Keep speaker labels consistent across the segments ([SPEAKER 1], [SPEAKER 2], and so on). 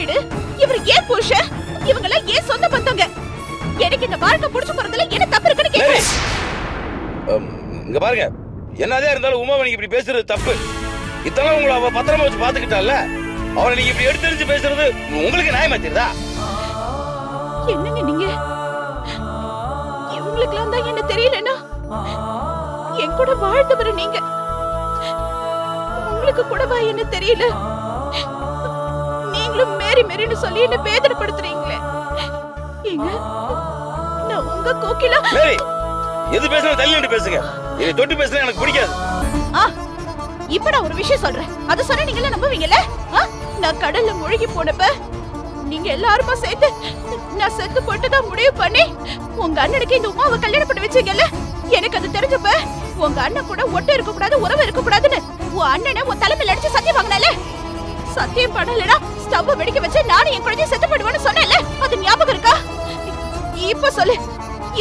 [SPEAKER 1] வீடு, இவர் ஏன் புருஷன், இவங்க எல்லாம் ஏன் சொந்த பந்தங்க? எனக்கு இந்த வாழ்க்கை புடிச்சு போறதுல என்ன தப்பு இருக்குன்னு கேக்குறேன்.
[SPEAKER 2] இங்க பாருங்க, என்னதே இருந்தாலும் உமாவை இப்படி பேசுறது தப்பு. இத்தனை உங்களை அவ பத்திரமா வச்சு பாத்துக்கிட்டால, அவளை நீங்க இப்படி எடுத்து பேசுறது உங்களுக்கு நியாயமா தெரியுதா?
[SPEAKER 1] என்னங்க நீங்க? இவங்களுக்கெல்லாம் தான் என்ன தெரியலன்னா என் கூட வாழ்ந்தவரு நீங்க, உங்களுக்கு கூடவா என்ன தெரியல? நீங்களும் மேரி மேரின்னு சொல்லி என்ன வேதனைப்படுத்துறீங்களே. ஏங்க, நான் உங்க கோகிலா.
[SPEAKER 2] மேரி, எது பேசுறது தள்ளி நின்னு பேசுங்க. இதை தொட்டு பேசுறது எனக்கு பிடிக்காது.
[SPEAKER 1] இப்ப நான் ஒரு விஷயம் சொல்றேன், அது சொன்னா நீங்க நம்புவீங்கல்ல? நான் கடல்ல மூழ்கி போனப்ப நீங்க எல்லாருமா சேர்த்து நான் செத்து போட்டுதான் முடிவு பண்ணி உங்க அண்ணனுக்கு இந்த உமாவை கல்யாணம் பண்ணி வச்சீங்கல்ல. எனக்கு அது தெரிஞ்சப்ப உங்க அண்ணன் கூட ஒட்டு இருக்க கூடாது, உறவு இருக்க கூடாதுன்னு உன் அண்ணனை உன் தலைமையில அடிச்சு சத்தியம் வாங்கினல. சத்தியம் பண்ணலனா ஸ்டவ் வெடிக்க வச்சு நானும் என் குழந்தைய செத்து போடுவேன்னு சொன்னேன்ல, அது ஞாபகம் இருக்கா? இப்ப சொல்லு,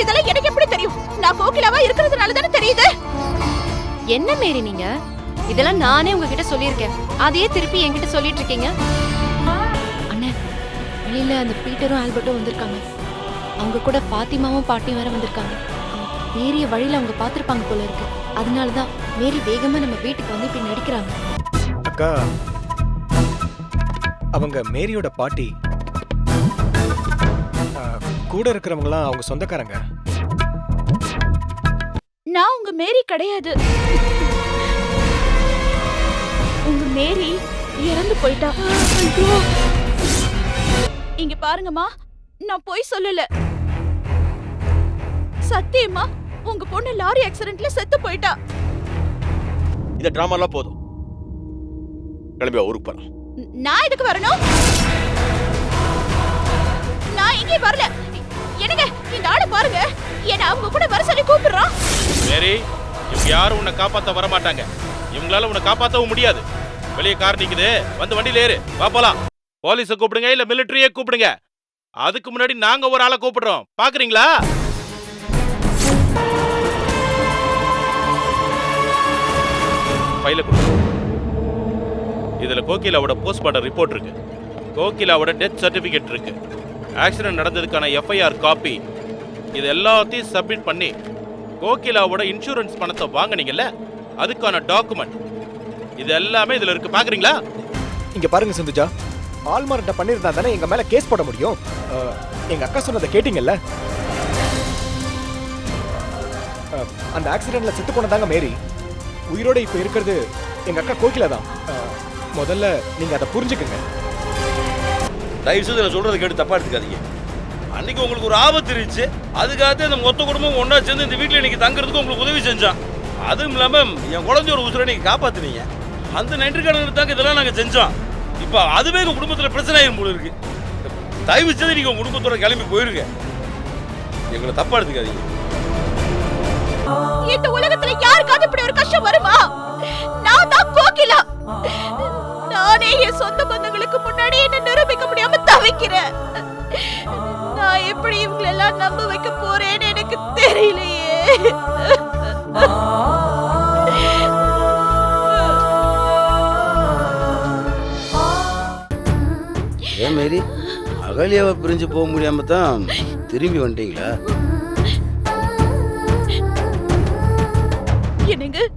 [SPEAKER 1] இதெல்லாம் எனக்கு எப்படி தெரியும்? நான் கோகிலாவா இருக்கிறதுனால தானே தெரியுது.
[SPEAKER 3] என்ன மேரி நீங்க இதெல்லாம் நானே உங்ககிட்ட சொல்லியிருக்கேன், அதையே திருப்பி என்கிட்ட சொல்லிட்டு இருக்கீங்க. அண்ணே, வெளியில அந்த பீட்டரும் ஆல்பர்ட்டும் வந்திருக்காங்க. அவங்க கூட பாத்திமாவும் பாட்டியும் வேற வந்திருக்காங்க. மேரிய வழியில அவங்க பாத்திருப்பாங்க போல இருக்கு. அதனாலதான் மேரி வேகமா நம்ம வீட்டுக்கு வந்து இப்படி நடிக்கிறாங்க.
[SPEAKER 4] அக்கா, அவங்க மேரியோட பாட்டி. கூட இருக்கிறவங்களாம் அவங்க சொந்தக்காரங்க.
[SPEAKER 1] நான் உங்க மேரி கிடையாது. உங்க மேரி இறந்து போயிட்டா. இங்க பாருங்கம்மா, நான் போய் சொல்லல. சத்தியமா உங்க பொண்ணு லாரி ஆக்சிடென்ட்ல செத்து போயிட்டா.
[SPEAKER 2] இந்த டிராமா எல்லாம் போதும், கிளம்பி ஊருக்கு போறோம்.
[SPEAKER 1] நான் எதுக்கு வரணும்? நான் எங்கே வரல. என்னங்க, இந்த ஆளை பாருங்க, என்ன அவங்க கூட வர சொல்லி கூப்பிடுறான்.
[SPEAKER 5] மேரி, இவங்க யாரும் உன்னை காப்பாத்த வர மாட்டாங்க. இவங்களால உன்னை காப்பாத்தவும் முடியாது. வெளியே கார் நிக்குது, வந்து வண்டியில ஏறு, வா போலாம். போலீஸை கூப்பிடுங்க, இல்ல மிலிட்டரியே கூப்பிடுங்க. அதுக்கு முன்னாடி நாங்க ஒரு ஆளை கூப்பிடுறோம், பாக்குறீங்களா? ஃபைல கொடுங்க. இதுல கோகிலாவோட போஸ்ட்மார்ட்டம் ரிப்போர்ட் இருக்கு, கோகிலாவோட டெத் சர்டிபிகேட் இருக்கு, ஆக்சிடென்ட் நடந்ததுக்கான எஃப்ஐஆர் காப்பி. இது எல்லாத்தையும் சப்மிட் பண்ணி கோகிலாவோட இன்சூரன்ஸ் பணத்தை வாங்குனீங்கல்ல, அதுக்கான டாக்குமெண்ட் இது எல்லாமே இதுல இருக்கு, பாக்குறீங்களா?
[SPEAKER 4] இங்க பாருங்க சிந்துஜா, ஆல்மார்ட்ட பண்ணிருந்தா தானே எங்க மேல கேஸ் போட முடியும். எங்க அக்கா சொன்னதை கேட்டீங்கல்ல? அந்த ஆக்சிடென்ட்ல செத்து போனதாங்க மேரி. உயிரோட இப்ப இருக்கிறது எங்க அக்கா கோகிலா தான். முதல்ல நீங்க அதை புரிஞ்சுக்குங்க.
[SPEAKER 2] தயவு செய்து நான் சொல்றதை கேட்டு தப்பா எடுத்துக்காதீங்க. அன்னைக்கு உங்களுக்கு ஒரு ஆபத்து இருந்துச்சு, அதுக்காக இந்த மொத்த குடும்பம் ஒன்னா சேர்ந்து இந்த வீட்டில் இன்னைக்கு தங்குறதுக்கு உங்களுக்கு உதவி செஞ்சான். அதுவும் இல்லாம என் குழந்தை ஒரு உசுரை நீங்க காப்பாத்துனீங்க. அந்த நன்றிக்கடன் தாங்க இதெல்லாம் நாங்க செஞ்சோம். இப்ப அதுவே உங்க குடும்பத்துல பிரச்சனை ஆயிரும் போல இருக்கு. தயவு செய்து நீங்க உங்க குடும்பத்தோட கிளம்பி போயிருங்க. எங்களை தப்பா எடுத்துக்காதீங்க.
[SPEAKER 1] இந்த உலகத்துல யாருக்காவது இப்படி ஒரு கஷ்டம் வருமா? நான் தான் கோகிலா. நானே என் சொந்த பந்தங்களுக்கு முன்னாடி என்ன நிரூபிக்க முடியாம தவிக்கிறேன். நான் எப்படி இவங்களை எல்லாம் நம்ப வைக்க போறேன்னு எனக்கு தெரியலையே.
[SPEAKER 2] ஏன் மேரி, அகலியாவை பிரிஞ்சு போக முடியாம தான் திரும்பி வந்துட்டீங்களா?